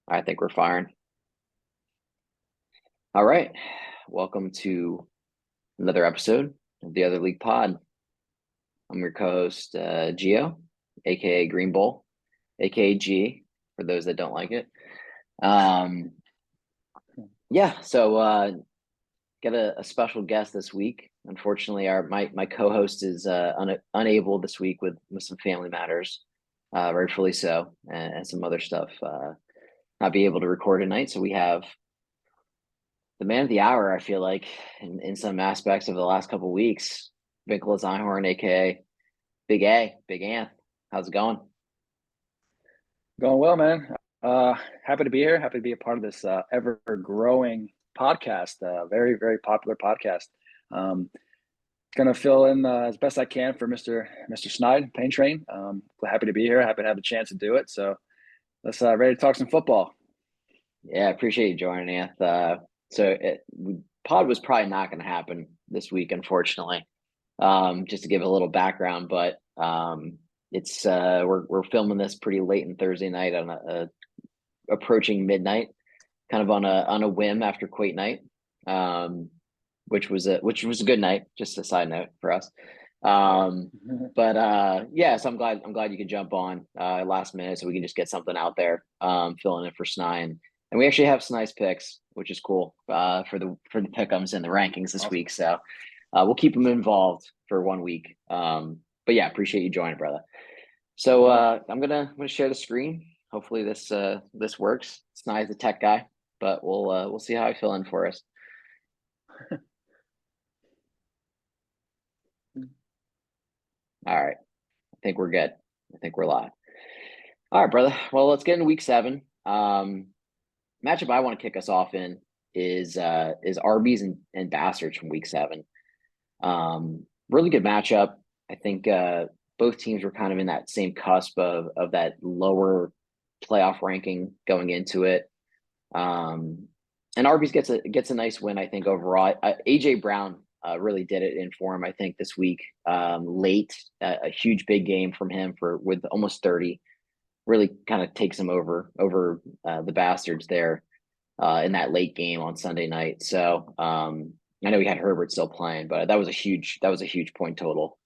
I think we're firing. All right. Welcome to another episode of the Other League Pod. I'm your co-host, Gio, aka Green Bull, aka G, for those that don't like it. Um, yeah, so got a special guest this week. Unfortunately, my co-host is unable this week with some family matters, rightfully so, and some other stuff. Not be able to record tonight, so we have the man of the hour. I feel like in some aspects of the last couple of weeks, Nicholas Einhorn, aka Big Anth. How's it going? Going well, man. Happy to be here. Happy to be a part of this ever-growing podcast. Very popular podcast. Um, Gonna fill in as best I can for Mr. Snide, Pain Train. Happy to be here. Happy to have the chance to do it. So let's ready to talk some football. Yeah, I appreciate you joining, Anth. Pod was probably not going to happen this week, unfortunately. Just to give a little background, but it's we're filming this pretty late in Thursday night on approaching midnight, kind of on a whim after Quake night, um, which was a good night. Just a side note for us. But yeah, so I'm glad you could jump on last minute so we can just get something out there, filling in for Snine. And we actually have Snice picks, which is cool for the pickums and the rankings this Awesome. week. So we'll keep them involved for 1 week. But yeah, appreciate you joining, brother. So Yeah. I'm gonna share the screen. Hopefully this works. Snide's the tech guy, but we'll see how I fill in for us. All right, I think we're good. I think we're live. All right, brother. Well, let's get into week 7. Matchup I want to kick us off in is Arby's and Bastards from week 7. Really good matchup. I think both teams were kind of in that same cusp of that lower playoff ranking going into it. Um, and Arby's gets a nice win, I think overall. AJ Brown really did it in form, I think, this week. Late, a huge big game from him for with almost 30. Really kind of takes him over the Bastards there in that late game on Sunday night. So I know we had Herbert still playing, but that was a huge point total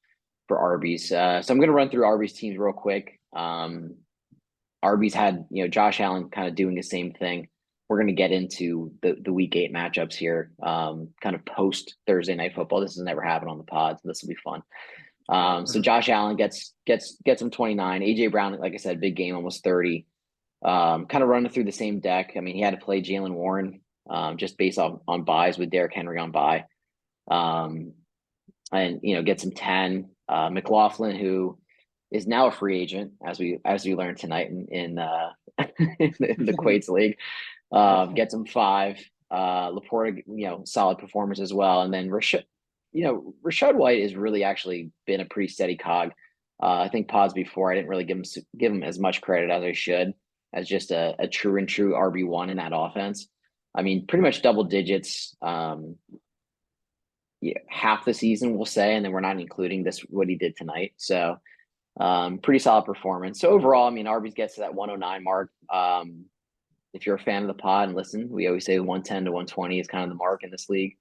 for Arby's. So I'm going to run through Arby's teams real quick. Arby's had Josh Allen kind of doing the same thing. We're going to get into the week 8 matchups here, kind of post Thursday night football. This has never happened on the pod, so this will be fun. So Josh Allen gets him 29. AJ Brown, like I said, big game, almost 30. Kind of running through the same deck. I mean, he had to play Jalen Warren just based on buys with Derrick Henry on buy. Um, and gets him 10. McLaughlin, who is now a free agent, as we learned tonight in the Quates League, gets him 5. Laporta, solid performance as well. And then Rashad White has really actually been a pretty steady cog. I think pods before I didn't really give him as much credit as I should as just a true and true RB1 in that offense. I mean, pretty much double digits, yeah, half the season we'll say, and then we're not including this what he did tonight. So pretty solid performance. So overall, I mean, Arby's gets to that 109 mark. If you're a fan of the pod and listen, we always say 110 to 120 is kind of the mark in this league.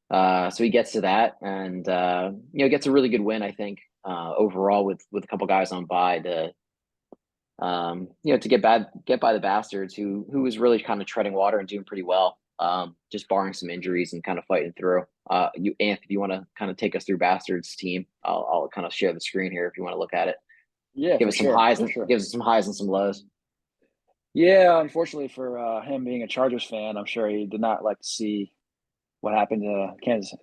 So he gets to that, and gets a really good win, I think, overall with a couple guys on by to get by the Bastards, who was really kind of treading water and doing pretty well, just barring some injuries and kind of fighting through. Anthony, if you want to kind of take us through Bastards team, I'll kind of share the screen here if you want to look at it. Yeah, Give for us some sure. highs For and sure. give us some highs and some lows. Yeah, unfortunately for him being a Chargers fan, I'm sure he did not like to see what happened to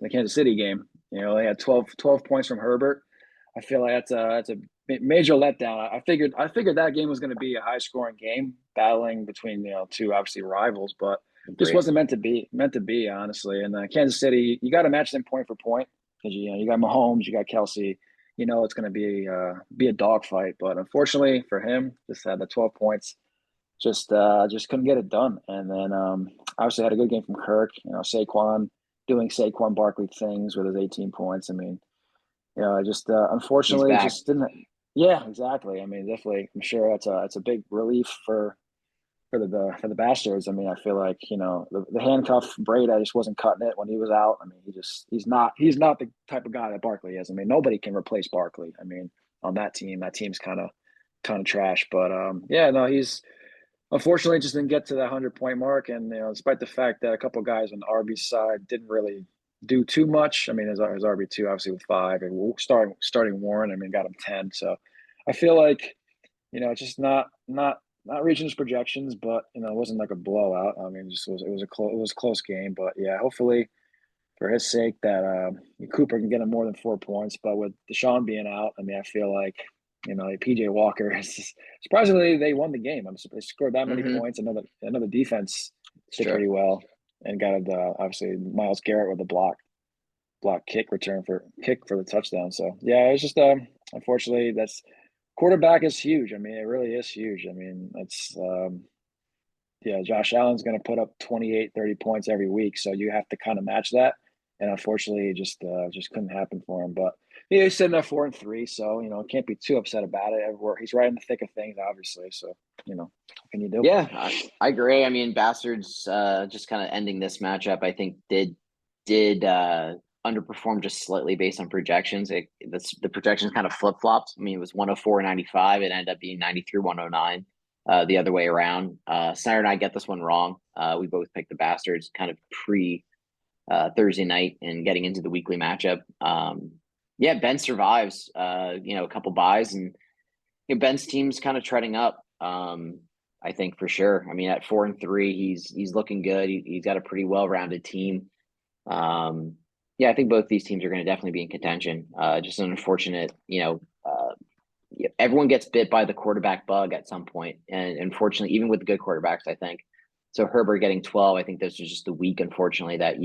the Kansas City game. They had 12 points from Herbert. I feel like that's a major letdown. I figured that game was going to be a high scoring game, battling between two obviously rivals, but just Agree. wasn't meant to be honestly. And Kansas City, you got to match them point for point because you got Mahomes, you got Kelsey. It's going to be a dogfight, but unfortunately for him, just had the 12 points, just couldn't get it done. And then obviously had a good game from Kirk. Saquon doing Saquon Barkley things with his 18 points. I mean, I just He's unfortunately back. just didn't. Yeah, exactly. I mean, definitely, I'm sure that's a big relief for for the Bastards. I mean, I feel like the handcuff braid, I just wasn't cutting it when he was out. I mean, he's not the type of guy that Barkley is. I mean, nobody can replace Barkley. I mean, on that team's kind of trash. But yeah, no, he's unfortunately just didn't get to that 100-point mark. And despite the fact that a couple of guys on the RB side didn't really do too much. I mean, his RB2 obviously with 5, and starting Warren, I mean, got him 10. So I feel like just not reaching his projections, but it wasn't like a blowout. I mean, it was a close game. But yeah, hopefully for his sake that Cooper can get him more than 4 points. But with Deshaun being out, I mean, I feel like PJ Walker surprisingly they won the game. They scored that many Mm-hmm. points. Another defense It's did true. pretty well and got obviously Myles Garrett with a block kick return for the touchdown. So yeah, it's just unfortunately that's quarterback is huge. I mean, it really is huge. I mean, it's yeah, Josh Allen's going to put up 28, 30 points every week, so you have to kind of match that. And unfortunately, it just couldn't happen for him. But yeah, he's sitting at 4-3, so can't be too upset about it. He's right in the thick of things, obviously. So what can you do? Yeah, I agree. I mean, Bastards just kind of ending this matchup, I think did underperform just slightly based on projections. The projections kind of flip flopped. I mean, it was 104-95. It ended up being 93-109 the other way around. Snyder and I get this one wrong. We both picked the Bastards kind of pre Thursday night and getting into the weekly matchup. Yeah, Ben survives, a couple buys, and Ben's team's kind of treading up. I think for sure. I mean, at 4-3, he's looking good. He's got a pretty well-rounded team. Yeah, I think both these teams are going to definitely be in contention. Just an unfortunate, everyone gets bit by the quarterback bug at some point, and unfortunately, even with the good quarterbacks, I think. So Herbert getting 12, I think this was just a week, unfortunately, that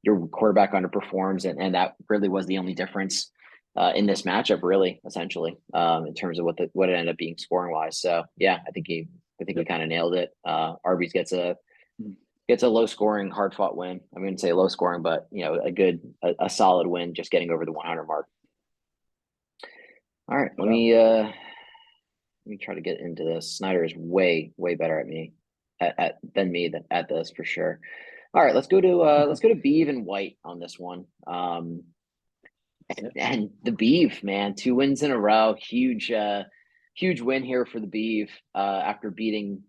your quarterback underperforms, and that really was the only difference in this matchup, really, essentially, in terms of what it ended up being scoring wise. So yeah, I think he Yep. kind of nailed it. Arby's gets a low scoring, hard fought win. I wouldn't say low scoring, but a solid win, just getting over the 100 mark. All right, let Yeah. me try to get into this. Snyder is way better at me than me at this for sure. All right, let's go to Beeve and White on this one. Yep. And the Beeve, man, 2 wins in a row. Huge win here for the Beeve after beating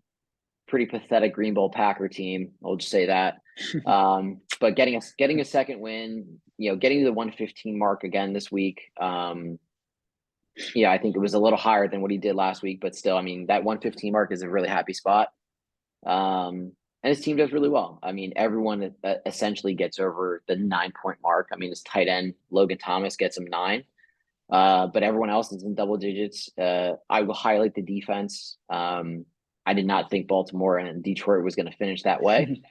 pretty pathetic Green Bowl Packer team. I'll just say that. But getting a second win, getting to the 115 mark again this week. Yeah, I think it was a little higher than what he did last week, but still, I mean, that 115 mark is a really happy spot. And his team does really well. I mean, everyone essentially gets over the 9 point mark. I mean, his tight end Logan Thomas gets him 9, but everyone else is in double digits. I will highlight the defense. I did not think Baltimore and Detroit was going to finish that way,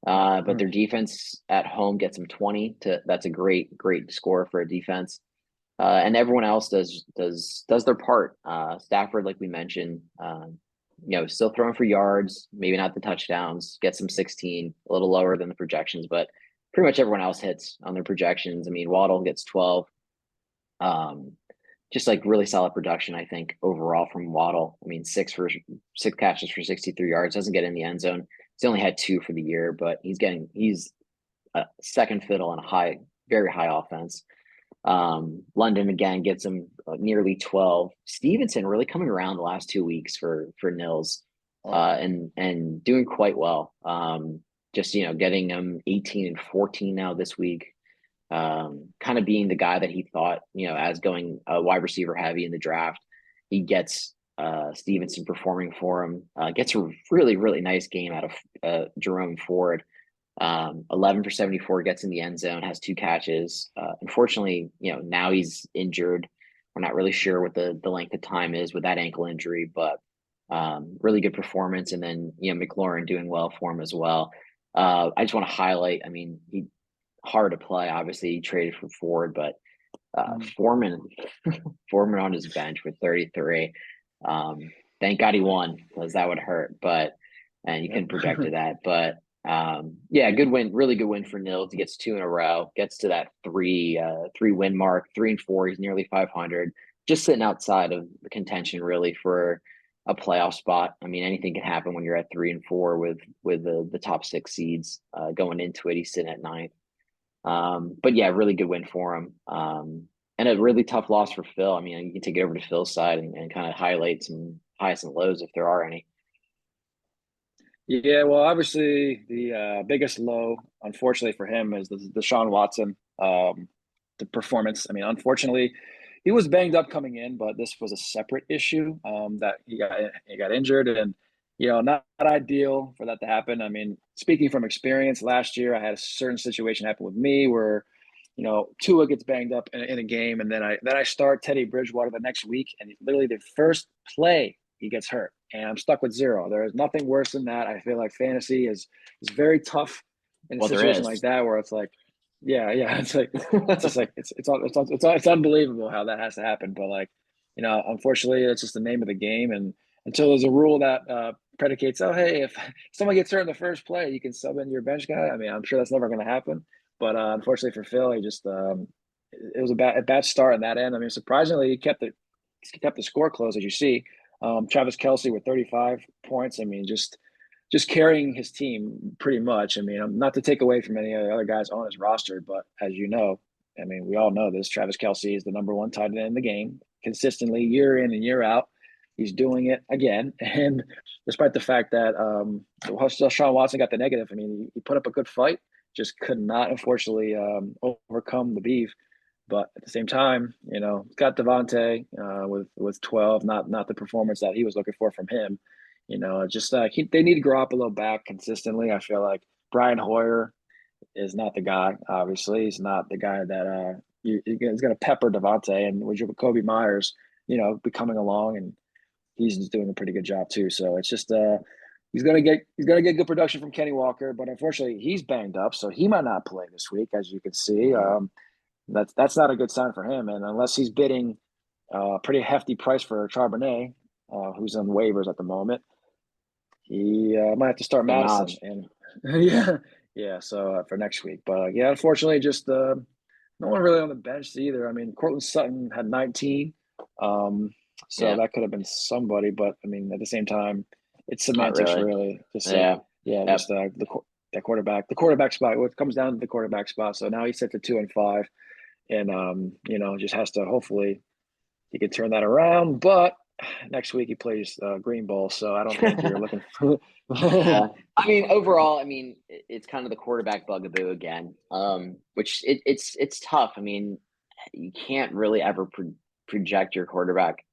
but their defense at home gets them 20. That's a great score for a defense. And everyone else does their part. Stafford, like we mentioned, still throwing for yards, maybe not the touchdowns, gets some 16, a little lower than the projections, but pretty much everyone else hits on their projections. I mean, Waddle gets 12. Um, just like really solid production, I think, overall from Waddle. I mean, six catches for 63 yards, doesn't get in the end zone. He's only had 2 for the year, but he's a second fiddle in a very high offense. London again gets him nearly 12. Stevenson really coming around the last 2 weeks for Nils, Oh, and doing quite well. Just getting him 18 and 14 now this week. Kind of being the guy that he thought, as going wide receiver heavy in the draft, he gets Stevenson performing for him. Gets a really nice game out of Jerome Ford. 11 for 74, gets in the end zone, has 2 catches. Unfortunately, now he's injured. We're not really sure what the length of time is with that ankle injury, but really good performance. And then, McLaurin doing well for him as well. I just want to highlight, I mean, he hard to play. Obviously, he traded for Ford, but Foreman Foreman on his bench with 33. Thank God he won, because that would hurt. And you yep. couldn't project to that. But yeah, good win, really good win for Nils. He gets 2 in a row, gets to that 3 win mark, 3-4. He's nearly 500, just sitting outside of the contention really for a playoff spot. I mean, anything can happen when you're at 3 and 4 with the top six seeds going into it. He's sitting at ninth. But yeah, really good win for him. And a really tough loss for Phil. I mean, you can take it over to Phil's side and kind of highlight some highs and lows if there are any. Yeah, well, obviously the biggest low, unfortunately for him, is the Deshaun Watson, the performance. I mean, unfortunately, he was banged up coming in, but this was a separate issue that he got injured, and not ideal for that to happen. I mean, speaking from experience, last year I had a certain situation happen with me where Tua gets banged up in a game, and then I start Teddy Bridgewater the next week, and literally the first play he gets hurt, and I'm stuck with zero. There is nothing worse than that. I feel like fantasy is very tough in a Well, there situation like is. that where it's like, yeah, it's just like it's unbelievable how that has to happen. But like, unfortunately, it's just the name of the game, and until there's a rule that predicates, oh hey, if someone gets hurt in the first play, you can sub in your bench guy. I mean, I'm sure that's never going to happen. But unfortunately for Phil, he just it was a bad start on that end. I mean, surprisingly, he kept the score close, as you see. Travis Kelce with 35 points. I mean, just carrying his team pretty much. I mean, not to take away from any of the other guys on his roster, but as you know, I mean, we all know this. Travis Kelce is the number one tight end in the game consistently, year in and year out. He's doing it again, and despite the fact that Sean Watson got the negative, I mean, he put up a good fight, just could not, unfortunately, overcome the beef. But at the same time, got Devontae with 12, not the performance that he was looking for from him. Just they need Garoppolo back consistently. I feel like Brian Hoyer is not the guy. Obviously, he's not the guy that is going to pepper Devontae, and with Jacoby Myers, be coming along, and he's just doing a pretty good job too. So it's just he's gonna get good production from Kenny Walker, but unfortunately he's banged up, so he might not play this week, as you can see. That's not a good sign for him. And unless he's bidding a pretty hefty price for Charbonnet, who's on waivers at the moment, he might have to start Getting Madison. odds. And yeah. So for next week, but yeah, unfortunately, just no one really on the bench either. I mean, Cortland Sutton had 19, so Yeah, that could have been somebody. But I mean, at the same time, it's not semantics, really. really. Just Yeah. yeah, Yep. just the quarterback spot. What comes down to the quarterback spot. So now he's set to 2-5, and just has to hopefully he can turn that around. But next week he plays Green Bowl, so I don't think you're looking for. Yeah. I mean, overall, I mean, it's kind of the quarterback bugaboo again, which it's tough. I mean, you can't really ever project your quarterback,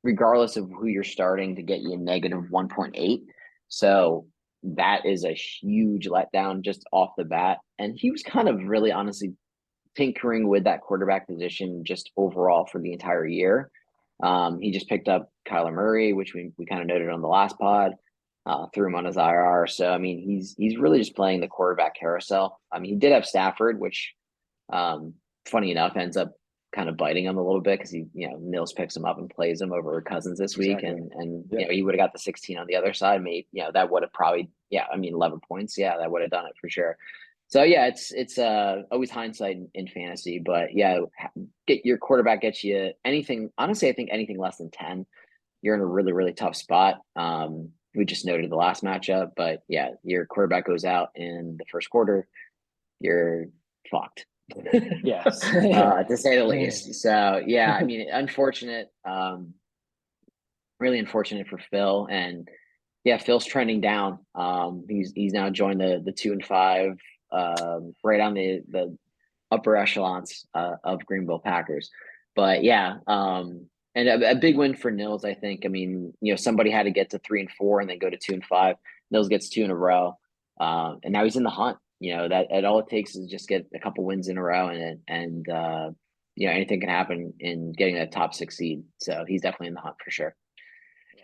regardless of who you're starting, to get you a negative 1.8. So that is a huge letdown just off the bat. And he was kind of really honestly tinkering with that quarterback position just overall for the entire year. He just picked up Kyler Murray, which we kind of noted on the last pod, threw him on his IR. So I mean, he's really just playing the quarterback carousel. I mean, he did have Stafford, which funny enough ends up kind of biting him a little bit because Mills picks him up and plays him over Cousins this week, Exactly. and Yeah. he would have got the 16 on the other side. Maybe that would have probably, I mean, 11 points, that would have done it for sure. So yeah, it's always hindsight in fantasy, but yeah, get your quarterback gets you anything. Honestly, I think anything less than 10, you're in a really really tough spot. We just noted the last matchup, but yeah, your quarterback goes out in the first quarter, you're fucked. Yes. Yeah. To say the least. So yeah, I mean, unfortunate, really unfortunate for Phil, and yeah, Phil's trending down. He's now joined the 2 and 5, right on the upper echelons of Greenville Packers. But yeah, and a big win for Nils, I think. I mean, somebody had to get to 3 and 4 and then go to 2 and 5. Nils gets two in a row, and now he's in the hunt. That all it takes is just get a couple wins in a row, and anything can happen in getting that top 6 seed. So he's definitely in the hunt for sure.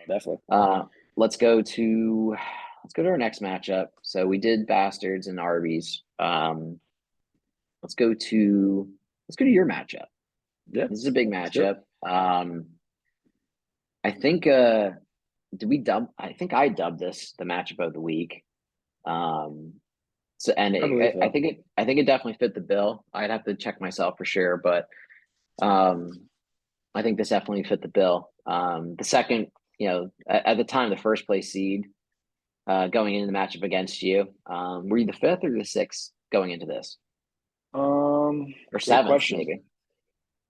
Definitely. Uh, let's go to our next matchup. So we did Bastards and Arby's. Let's go to your matchup. Yeah. This is a big Let's do it. matchup. I think I think I dubbed this the matchup of the week. So and I believe I so. think it definitely fit the bill. I'd have to check myself for sure, but I think this definitely fit the bill. The second at the time, the first place seed going into the matchup against you. Were you the fifth or the sixth going into this, or Great seventh question. maybe?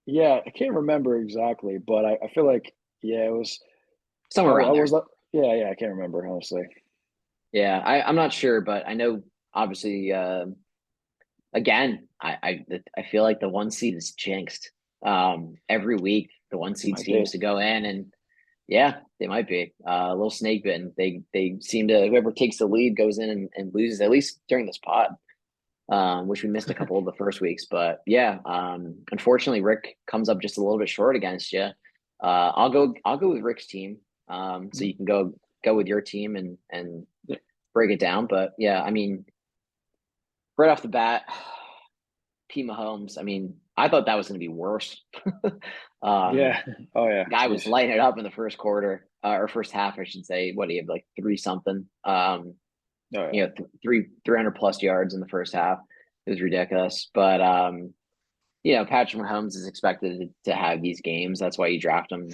Yeah, I can't remember exactly, but I feel like yeah, it was. Somewhere I around there. was up. Yeah, yeah, I can't remember honestly. Yeah, I'm not sure, but I know obviously. Again, I feel like the one seed is jinxed. Every week the one seed Might be. seems to go in, and yeah, they might be a little snake bitten. They seem to, whoever takes the lead goes in and loses, at least during this pod. Which we missed a couple of the first weeks, but yeah, unfortunately Rick comes up just a little bit short against you. I'll go with Rick's team. So you can go with your team and Yeah. break it down. But yeah, I mean, right off the bat, P Mahomes. I mean, I thought that was going to be worse. um, Yeah. Oh yeah. Guy was Jeez. lighting it up in the first quarter, or first half, I should say. What, do you have, like three something? Oh yeah. 300 plus yards in the first half. It was ridiculous. But Patrick Mahomes is expected to have these games. That's why you draft him.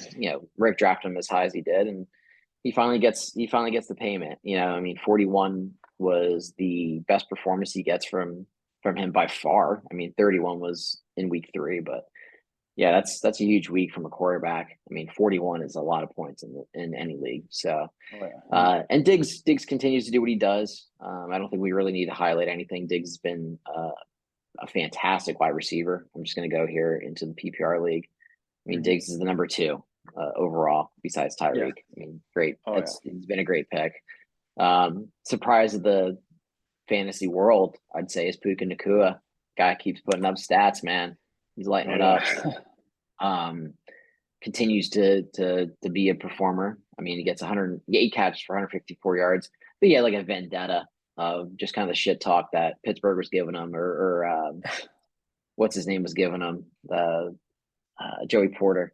Rick drafted him as high as he did, and he finally gets the payment. I mean, 41 was the best performance he gets from him by far. I mean, 31 was in week 3, but yeah, that's a huge week from a quarterback. I mean, 41 is a lot of points in any league. So, Oh yeah. And and Diggs continues to do what he does. I don't think we really need to highlight anything. Diggs has been a fantastic wide receiver. I'm just going to go here into the PPR league. I mean, mhm. Diggs is the number 2 overall, besides Yeah. Tyreek. I mean, great. Oh yeah. It's been a great pick. Surprise of the fantasy world, I'd say, is Puka Nakua. Guy keeps putting up stats, man. He's lighting Oh it up. yeah. Um, Continues to be a performer. I mean, he gets 108 catches for 154 yards. But yeah, like a vendetta of just kind of the shit talk that Pittsburgh was giving him, or what's his name was giving him, the Joey Porter.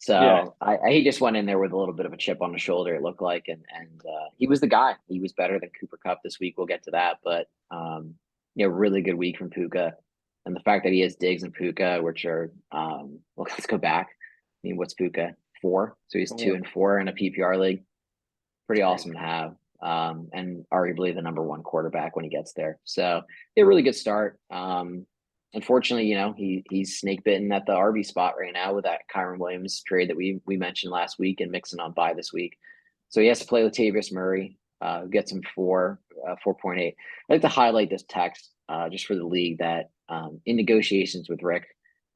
Yeah. So he just went in there with a little bit of a chip on the shoulder, it looked like, and he was the guy. He was better than Cooper Cup this week. We'll get to that, but really good week from Puka, and the fact that he has Diggs and Puka, which are well, let's go back. I mean, what's Puka 4? So he's two Four. and four in a PPR league. It's Pretty crazy. awesome to have, and arguably the number 1 quarterback when he gets there. So a really good start. Unfortunately, he's snake bitten at the RB spot right now with that Kyron Williams trade that we mentioned last week and mixing on by this week. So he has to play Latavius Murray, gets him 4.8. I'd like to highlight this text just for the league that in negotiations with Rick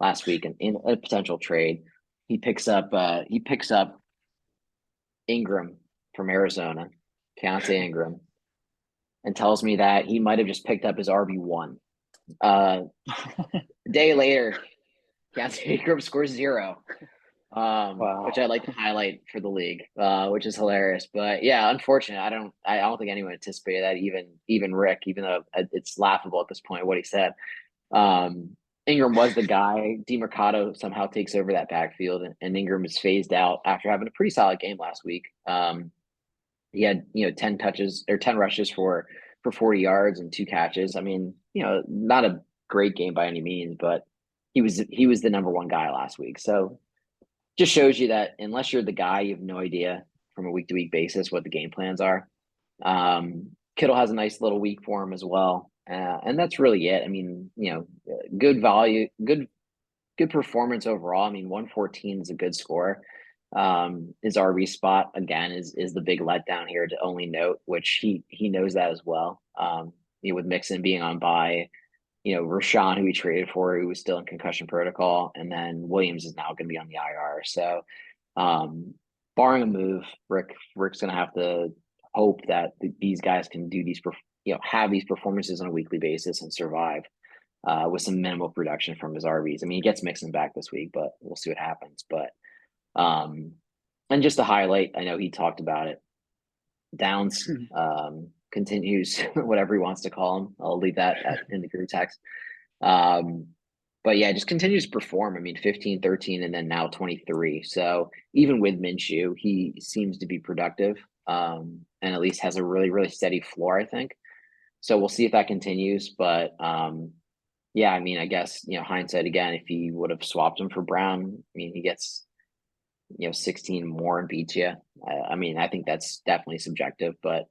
last week and in a potential trade, he picks up Ingram from Arizona, Keontae Ingram, and tells me that he might have just picked up his RB1. A day later, Keontae Ingram scores 0, which Wow. I'd like to highlight for the league, which is hilarious. But yeah, unfortunate. I don't think anyone anticipated that. Even Rick, even though it's laughable at this point what he said. Um, Ingram was the guy. DeMercado somehow takes over that backfield, and Ingram is phased out after having a pretty solid game last week. He had 10 touches or 10 rushes for 40 yards and 2 catches. I mean, not a great game by any means, but he was the number 1 guy last week. So just shows you that unless you're the guy, you have no idea from a week to week basis what the game plans are. Kittle has a nice little week for him as well. And that's really it. I mean, good value, good performance overall. I mean, 114 is a good score. His RB spot again is the big letdown here to only note, which he knows that as well. With Mixon being on bye, Rashawn, who he traded for, who was still in concussion protocol, and then Williams is now going to be on the IR. So, um, barring a move, Rick's going to have to hope that these guys can do have these performances on a weekly basis and survive with some minimal production from his RBs. I mean, he gets Mixon back this week, but we'll see what happens. But um, and just to highlight, I know he talked about it. Downs continues whatever he wants to call him. I'll leave that in the group text. Um, but yeah, just continues to perform. I mean, 15, 13, and then now 23. So even with Minshew, he seems to be productive, and at least has a really, really steady floor, I think. So we'll see if that continues. But yeah, I mean, I guess, hindsight again, if he would have swapped him for Brown, I mean, he gets 16 more and beats you. I mean, I think that's definitely subjective, but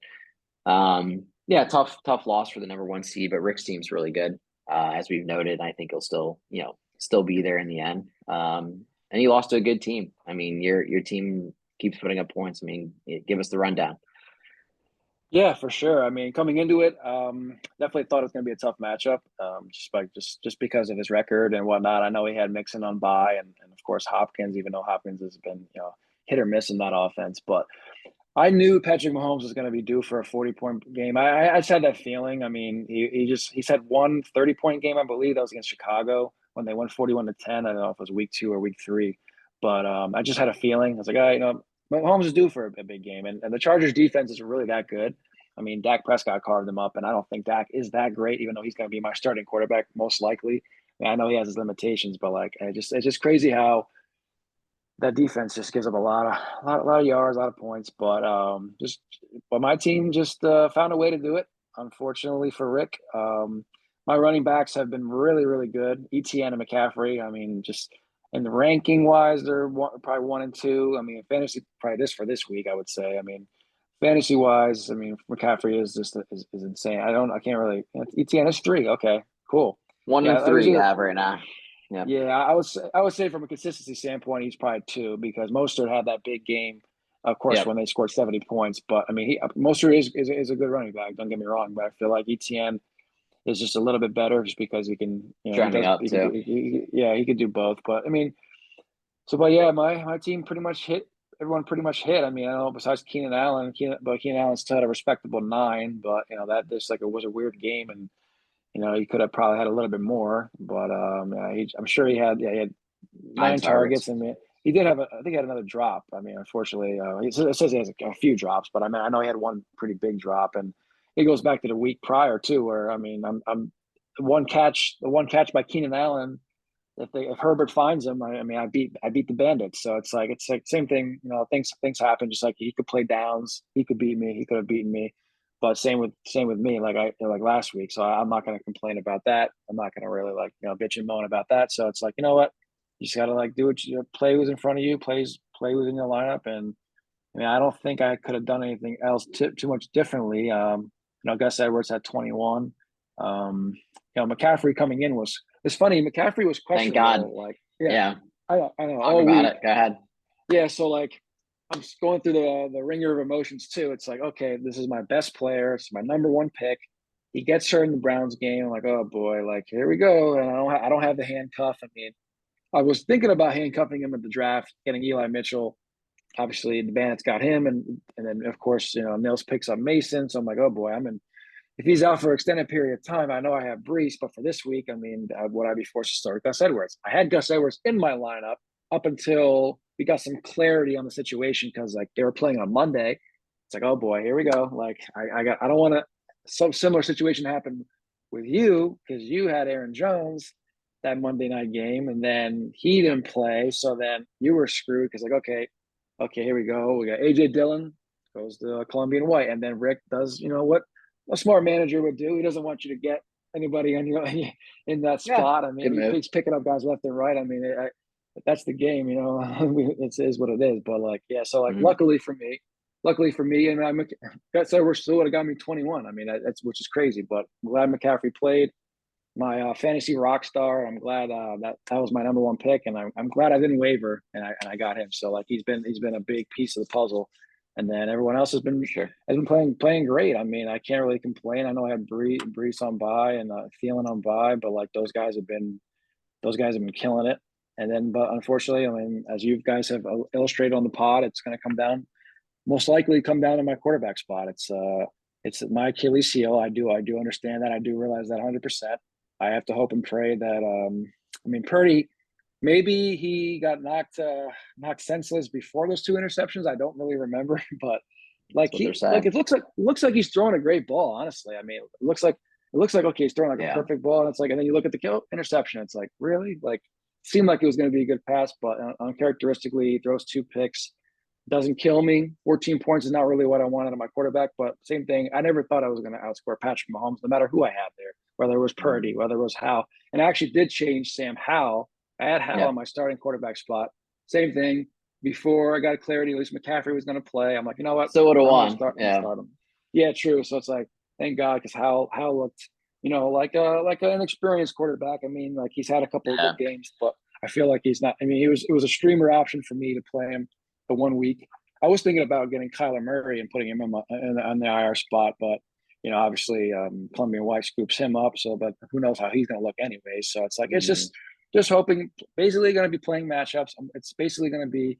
yeah, tough loss for the number one seed. But Rick's team's really good, as we've noted. I think he'll still be there in the end. And he lost to a good team. I mean, your team keeps putting up points. I mean, give us the rundown. Yeah, for sure. I mean, coming into it, definitely thought it was going to be a tough matchup, just because of his record and whatnot. I know he had Mixon on bye, and of course Hopkins, even though Hopkins has been hit or miss in that offense. But I knew Patrick Mahomes was going to be due for a 40-point game. I just had that feeling. I mean, he's had one 30-point game, I believe that was against Chicago when they won 41-10. I don't know if it was week 2 or week 3, but I just had a feeling. I was like, Mahomes is due for a big game, and the Chargers defense is really that good. I mean, Dak Prescott carved them up, and I don't think Dak is that great, even though he's going to be my starting quarterback most likely. I know he has his limitations, but like, it's just crazy how that defense just gives up a lot of yards, a lot of points. But my team just found a way to do it. Unfortunately for Rick, my running backs have been really, really good. ETN and McCaffrey. I mean, just in the ranking wise, they're probably 1 and 2. I mean, fantasy probably this for this week, I would say. I mean, fantasy wise, I mean, McCaffrey is just is insane. I can't really. ETN is 3. Okay, cool. One Yeah, and I was three you either have right now. Yep. yeah, I would say from a consistency standpoint, he's probably 2 because Mostert had that big game, of course, Yep. when they scored 70 points. But I mean, Mostert is a good running back. Don't get me wrong, but I feel like ETN is just a little bit better just because he can, he Trending does, up he can do, too. yeah, he could do both. But I mean, but yeah, my team pretty much hit. Everyone pretty much hit. I mean, I don't know besides Keenan Allen, but Keenan Allen still had a respectable 9. But that just like it was a weird game and. He could have probably had a little bit more, but yeah, I'm sure he had Nine 9 targets. targets. I mean, he did have I think he had another drop. I mean, unfortunately, it says he has a few drops, but I mean, I know he had one pretty big drop, and it goes back to the week prior too, where I mean, I'm the one catch by Keenan Allen. If Herbert finds him, I mean, I beat the Bandits. So it's like same thing. Things happen. Just like he could play downs, he could beat me, he could have beaten me. But same with me, like last week. So I'm not going to complain about that. I'm not going to really bitch and moan about that. So it's like what you just got to like do what play who's in front of you, play who's in your lineup, and I mean I don't think I could have done anything else too much differently. Gus Edwards had 21. McCaffrey coming in was it's funny. McCaffrey was Thank God. questionable. Like, yeah, Yeah. I know Talk all about week. it. Go ahead. Yeah, so like I'm just going through the ringer of emotions too. It's like, okay, this is my best player. It's my number one pick. He gets hurt in the Browns game. I'm like, oh boy, like here we go. And I don't have the handcuff. I mean, I was thinking about handcuffing him at the draft, getting Eli Mitchell. Obviously, the Bandits got him, and then of course, Nils picks up Mason. So I'm like, oh boy, I'm in. If he's out for an extended period of time, I know I have Brees, but for this week, I mean, would I be forced to start Gus Edwards? I had Gus Edwards in my lineup up until we got some clarity on the situation because like they were playing on Monday. It's like, oh boy, here we go. Like I don't want to some similar situation happen with you because you had Aaron Jones that Monday night game and then he didn't play, so then you were screwed because like okay, here we go. We got AJ Dillon goes to Colombian White, and then Rick does what a smart manager would do. He doesn't want you to get anybody on in that Yeah. spot. I Good mean, move. he's picking up guys left and right. I mean, that's the game. It is what it is. But like, yeah. So like, Hmm. luckily for me, and that said, we're still would have got me 21. I mean, that's which is crazy. But I'm glad McCaffrey played my fantasy rock star. I'm glad that was my number one pick, and I'm glad I didn't waver and I got him. So like he's been a big piece of the puzzle, and then everyone else has For been sure. has been playing great. I mean, I can't really complain. I know I had Brees on by and Thielen on by, but like those guys have been killing it. And then, but unfortunately, I mean, as you guys have illustrated on the pod, it's going to most likely come down to my quarterback spot. It's my Achilles heel. I do understand that. I do realize that 100%. I have to hope and pray that I mean Purdy maybe he got knocked senseless before those 2 interceptions. I don't really remember, but That's like what they're he like saying. it looks like he's throwing a great ball, honestly. I mean, it looks like okay, he's throwing like a Yeah. perfect ball, and it's like, and then you look at the kill interception, it's like really like seemed like it was going to be a good pass, but uncharacteristically he throws 2 picks. Doesn't kill me. 14 points is not really what I wanted on my quarterback, but same thing. I never thought I was going to outscore Patrick Mahomes, no matter who I had there, whether it was Mhm. Purdy, whether it was Howe. And I actually did change Sam Howell. I had Howe Yeah. on my starting quarterback spot. Same thing. before I got clarity, at least McCaffrey was going to play. I'm like, you know what? So would have I'm going to won. start. I'm going to Yeah. start him. Yeah, true. So it's like, thank God, because Hal looked, like an experienced quarterback. I mean, like he's had a couple of Yeah. good games, but I feel like he's not. I mean, it was a streamer option for me to play him the 1 week. I was thinking about getting Kyler Murray and putting him on the IR spot, but obviously, Columbia White scoops him up. So, but who knows how he's going to look anyway. So it's like it's Mhm. just hoping. Basically, going to be playing matchups. It's basically going to be,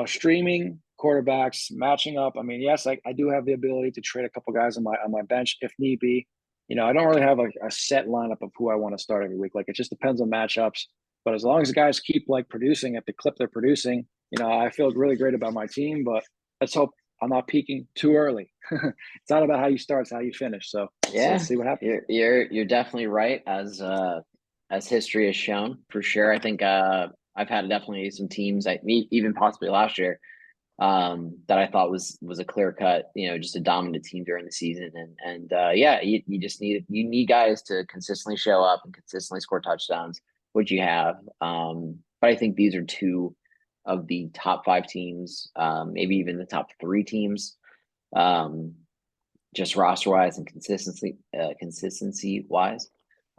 streaming quarterbacks matching up. I mean, yes, I do have the ability to trade a couple guys on my bench if need be. I don't really have a set lineup of who I want to start every week. Like it just depends on matchups. But as long as the guys keep like producing at the clip they're producing, I feel really great about my team. But let's hope I'm not peaking too early. It's not about how you start; it's how you finish. So let's Yeah, see what happens. you're definitely right, as history has shown for sure. I think I've had definitely some teams, even possibly last year, that I thought was a clear cut, just a dominant team during the season. And yeah, you just need guys to consistently show up and consistently score touchdowns, which you have. But I think these are two of the top five teams, maybe even the top three teams, um, just roster wise and consistency wise.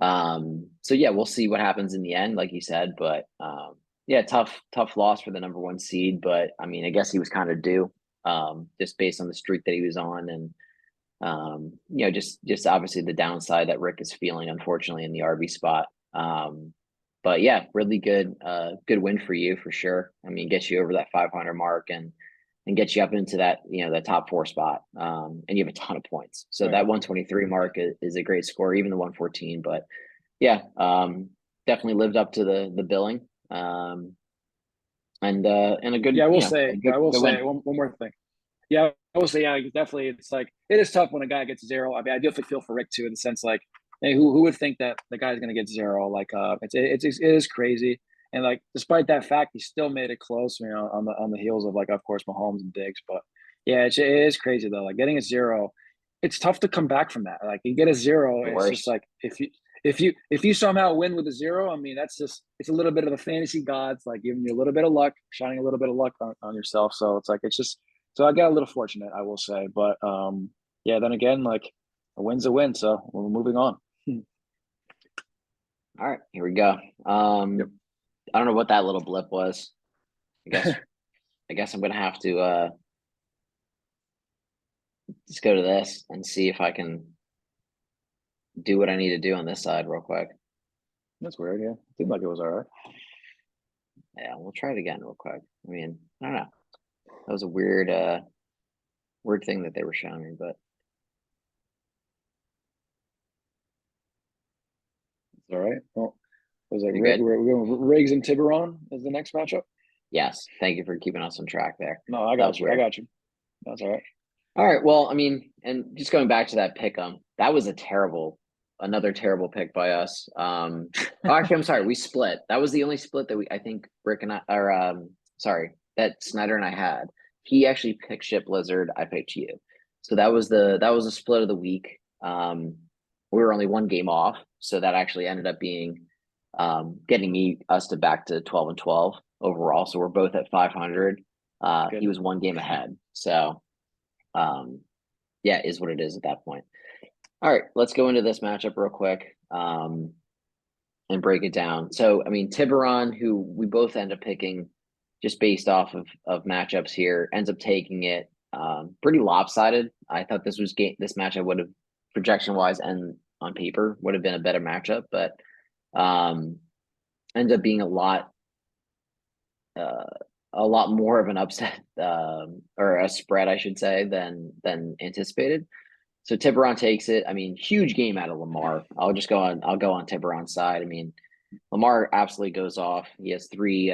So yeah, we'll see what happens in the end, like you said. But yeah, tough loss for the number one seed. But I mean, I guess he was kind of due, just based on the streak that he was on, and just obviously the downside that Rick is feeling, unfortunately, in the RB spot. But yeah, really good win for you for sure. I mean, gets you over that 500 mark and get you up into that, that top four spot. And you have a ton of points. So Right. that 123 mark is a great score, even the 114. But yeah, definitely lived up to the billing. And a good, Yeah, a good, I will good say win. one more thing. Yeah, I will say, yeah, definitely. It's like it is tough when a guy gets zero. I mean, I definitely feel for Rick too, in the sense like, hey, who would think that the guy's going to get zero? Like, it is crazy. And like, despite that fact, he still made it close. On the heels of like, of course, Mahomes and Diggs. But yeah, it is crazy though. Like getting a zero, it's tough to come back from that. Like you get a zero, The it's just worst. like if you somehow win with a zero, I mean, that's just it's a little bit of the fantasy gods like giving you a little bit of luck, shining a little bit of luck on yourself. So it's like it's just so I got a little fortunate, I will say. But yeah, then again, like a win's a win. So we're moving on. All right, here we go. Yep. I don't know what that little blip was. I guess I guess I'm gonna have to just go to this and see if I can do what I need to do on this side real quick. That's weird. Yeah, seemed like it was all right. Yeah, we'll try it again real quick. I mean, I don't know. That was a weird thing that they were showing me, but It's all right. Well, was like you good? we're going Riggs and Tiburon as the next matchup. Yes. Thank you for keeping us on track there. No, I That got was you. I weird. got you. That's all right. All right. Well, I mean, and just going back to that pick, that was another terrible pick by us. Oh, actually, I'm sorry, we split. That was the only split that I think Rick and I, or sorry, that Snyder and I had. He actually picked Ship Blizzard. I picked you. So that was a split of the week. We were only one game off, so that actually ended up being getting us to back to 12 and 12 overall. So we're both at 500. Good. He was one game ahead. So um, yeah, is what it is at that point. All right, let's go into this matchup real quick and break it down. So, I mean, Tiburon, who we both end up picking just based off of matchups here, ends up taking it pretty lopsided. I thought this matchup would have projection wise and on paper would have been a better matchup, but um, ends up being uh, a lot more of an upset or a spread, I should say, than anticipated. So Tiburon takes it. I mean, huge game out of Lamar. I'll go on Tiburon's side. I mean, Lamar absolutely goes off. He has three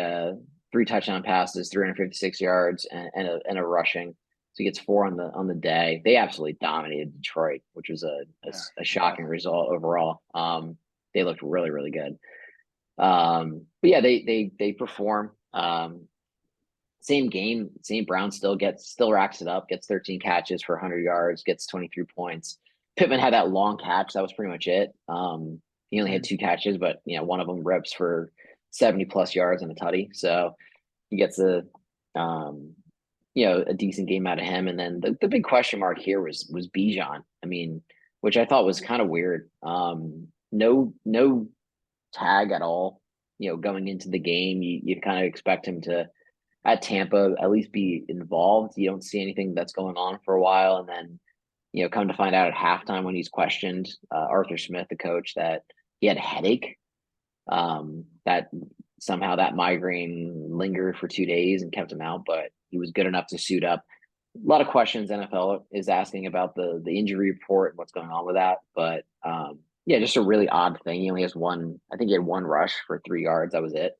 touchdown passes, 356 yards, and a rushing. So he gets four on the day. They absolutely dominated Detroit, which was Yeah. a shocking result overall. They looked really, really good. But yeah, they perform. Same game. St. Brown still racks it up, gets 13 catches for 100 yards, gets 23 points. Pittman had that long catch. That was pretty much it. He only had Mhm. two catches, but one of them rips for 70 plus yards and a tutty. So he gets Um, a decent game out of him. And then the big question mark here was Bijan. I mean, which I thought was kind of weird. No tag at all. Going into the game, you kind of expect him to at Tampa at least be involved. You don't see anything that's going on for a while, and then come to find out at halftime when he's questioned, Arthur Smith, the coach, that he had a headache. That somehow that migraine lingered for 2 days and kept him out, but he was good enough to suit up. A lot of questions NFL is asking about the injury report and what's going on with that, but yeah, just a really odd thing. He only has one. I think he had one rush for 3 yards. That was it.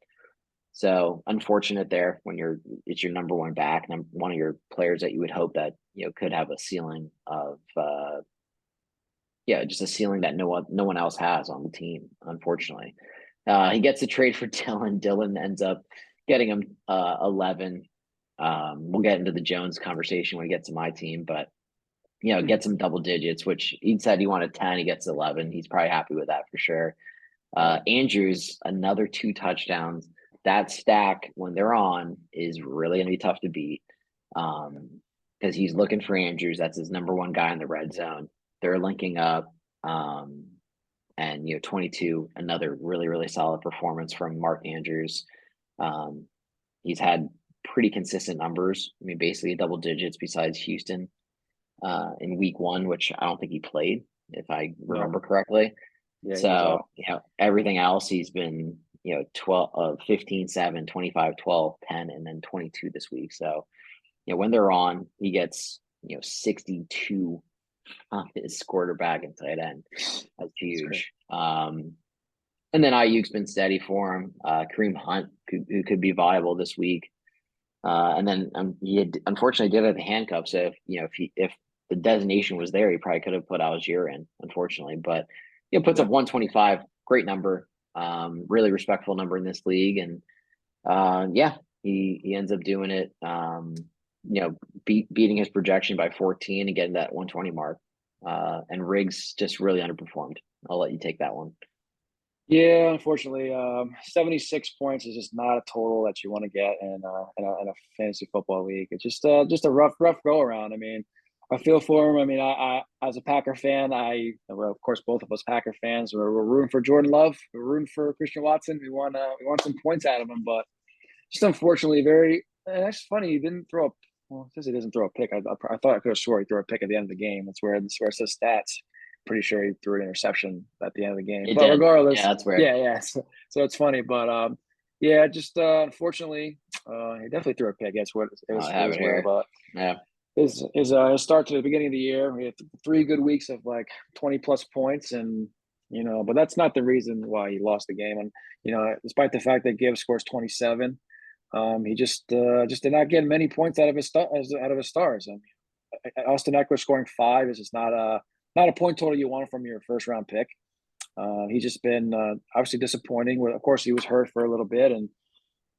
So unfortunate there when it's your number one back and one of your players that you would hope that could have a ceiling of yeah, just a ceiling that no one else has on the team, unfortunately. He gets a trade for Dylan. Dylan ends up getting him 11. We'll get into the Jones conversation when he gets to my team, but gets him double digits, which he said he wanted 10. He gets 11. He's probably happy with that for sure. Andrews, another 2 touchdowns. That stack, when they're on, is really going to be tough to beat because he's looking for Andrews. That's his number one guy in the red zone. They're linking up. And 22, another really, really solid performance from Mark Andrews. He's had pretty consistent numbers. I mean, basically double digits besides Houston in week 1, which I don't think he played, if I remember correctly. Yeah, So, everything else he's been, 12, 15, 7, 25, 12, 10, and then 22 this week. So, when they're on, he gets, 62 on his quarterback and tight end. That's huge. And then Ayuk's been steady for him. Kareem Hunt, who could be viable this week. And then he unfortunately did have the handcuff. So if the designation was there, he probably could have put Algier in, unfortunately. But puts up 125, great number, really respectful number in this league, and yeah, he ends up doing it. Beating his projection by 14 and getting that 120 mark. And Riggs just really underperformed. I'll let you take that one. Yeah, unfortunately, 76 points is just not a total that you want to get in a fantasy football league. It's just a rough go around. I mean, I feel for him. I mean, I as a Packer fan, well, of course, both of us Packer fans, we're rooting for Jordan Love. We're rooting for Christian Watson. We want some points out of him, but just unfortunately, and that's funny. He didn't throw a. Well, it says he doesn't throw a pick. I thought I could have swore he threw a pick at the end of the game. That's where it says stats. Pretty sure he threw an interception at the end of the game. It But did. regardless, Yeah, that's weird. yeah. So it's funny, but yeah, just unfortunately, he definitely threw a pick. That's what it was. I have it Weird, here. but Yeah. his start to the beginning of the year, we had 3 good weeks of like 20 plus points, and but that's not the reason why he lost the game. And despite the fact that Gibbs scores 27, he just did not get many points out of his stars. I mean, Austin Eckler scoring 5 is just not a point total you want from your first round pick. He's just been obviously disappointing. Of course, he was hurt for a little bit, and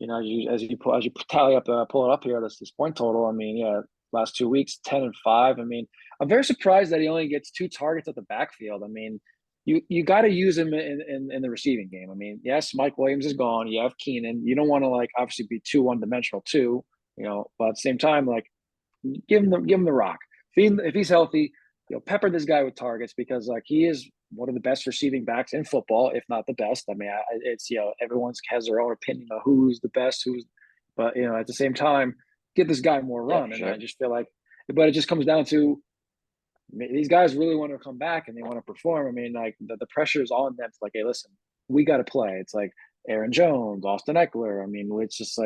as you pull it up here, this point total. I mean, yeah, last 2 weeks, 10 and 5. I mean, I'm very surprised that he only gets 2 targets at the backfield. I mean, you got to use him in the receiving game. I mean, yes, Mike Williams is gone. You have Keenan. You don't want to obviously be too one dimensional too. But at the same time, give him the rock. If he's healthy, pepper this guy with targets because he is one of the best receiving backs in football, if not the best. I mean, it's everyone's has their own opinion of who's the best, but at the same time, give this guy more run. Yeah, and sure. I just feel but it just comes down to these guys really want to come back and they want to perform. I mean, the pressure is on them. It's hey, listen, we got to play. It's Aaron Jones, Austin Eckler. I mean, it's just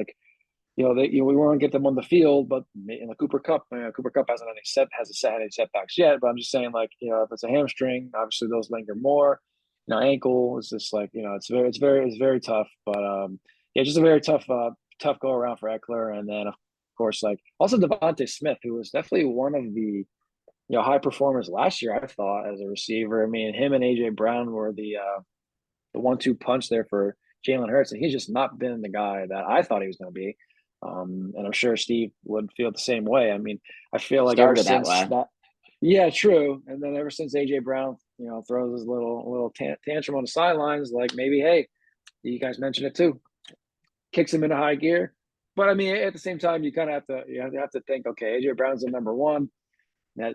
we want to get them on the field, but in the Cooper Cup hasn't had any setbacks yet. But I'm just saying, if it's a hamstring, obviously those linger more. Ankle is just it's very tough. But yeah, just a very tough go around for Eckler, and then of course also Devontae Smith, who was definitely one of the high performers last year. I thought as a receiver. I mean, him and AJ Brown were the 1-2 punch there for Jalen Hurts, and he's just not been the guy that I thought he was going to be. And I'm sure Steve would feel the same way. I mean, I feel like ever Started that since way. that, yeah, true. And then ever since AJ Brown, throws his little tantrum on the sidelines, maybe, hey, you guys mentioned it too, kicks him into high gear, but I mean, at the same time, you kind of have to think, okay, AJ Brown's the number one. That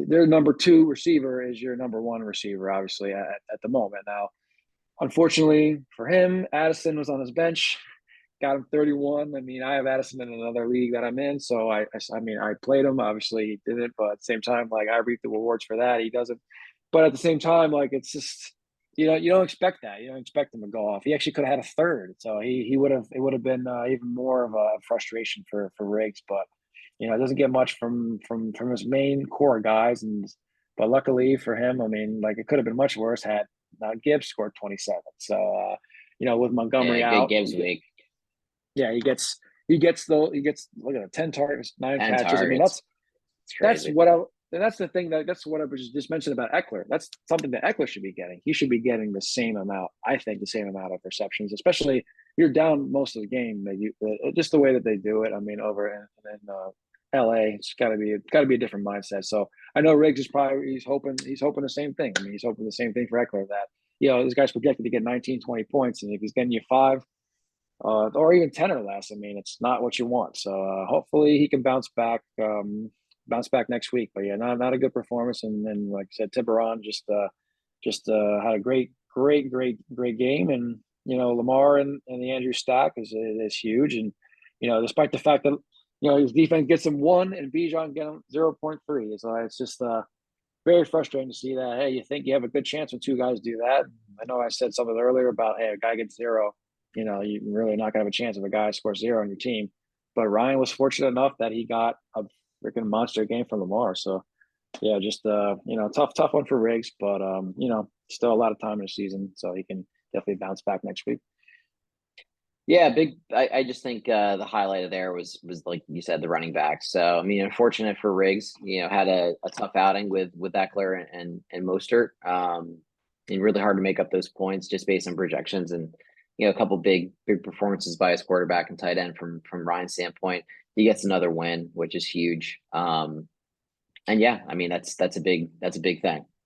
their number two receiver is your number one receiver, obviously at the moment. Now, unfortunately for him, Addison was on his bench, got him 31. I mean, I have Addison in another league that I'm in, so I mean, I played him. Obviously, he didn't, but at the same time, like I reap the rewards for that. He doesn't, but at the same time, like it's just you don't expect that. You don't expect him to go off. He actually could have had a third, so he would have it would have been even more of a frustration for Riggs. But it doesn't get much from his main core guys, and but luckily for him, I mean, like it could have been much worse had Gibbs scored 27. So with Montgomery Yeah, good out, Gibbs week. yeah, he gets look at it, 10 targets, 10 9 catches. I mean, targets. It's that's crazy. what I and that's what I was just mentioned about Eckler. That's something that Eckler should be getting. He should be getting the same amount, I think, the same amount of receptions, especially you're down most of the game. That you just the way that they do it. I mean, over in LA, it's got to be a different mindset. So I know Riggs is probably he's hoping the same thing. I mean, he's hoping the same thing for Eckler that this guy's projected to get 19, 20 points, and if he's getting you five, or even 10 or less. I mean, it's not what you want. So hopefully he can bounce back next week. But yeah, not a good performance. And like I said, Tiburon just had a great game. And Lamar and the Andrew stack is huge. And despite the fact that his defense gets him one and Bijan get him 0.3, so it's just very frustrating to see that. Hey, you think you have a good chance when two guys do that? I know I said something earlier about, hey, a guy gets zero, you're really not gonna have a chance if a guy scores zero on your team. But Ryan was fortunate enough that he got a freaking monster game from Lamar. So yeah, just tough one for Riggs, but still a lot of time in the season, so he can definitely bounce back next week. Yeah, big. I just think the highlight of there was like you said, the running back. So I mean, unfortunate for Riggs. Had a tough outing with Eckler and Mostert. And really hard to make up those points just based on projections and a couple big performances by his quarterback and tight end from Ryan's standpoint. He gets another win, which is huge. And yeah, I mean that's a big thing.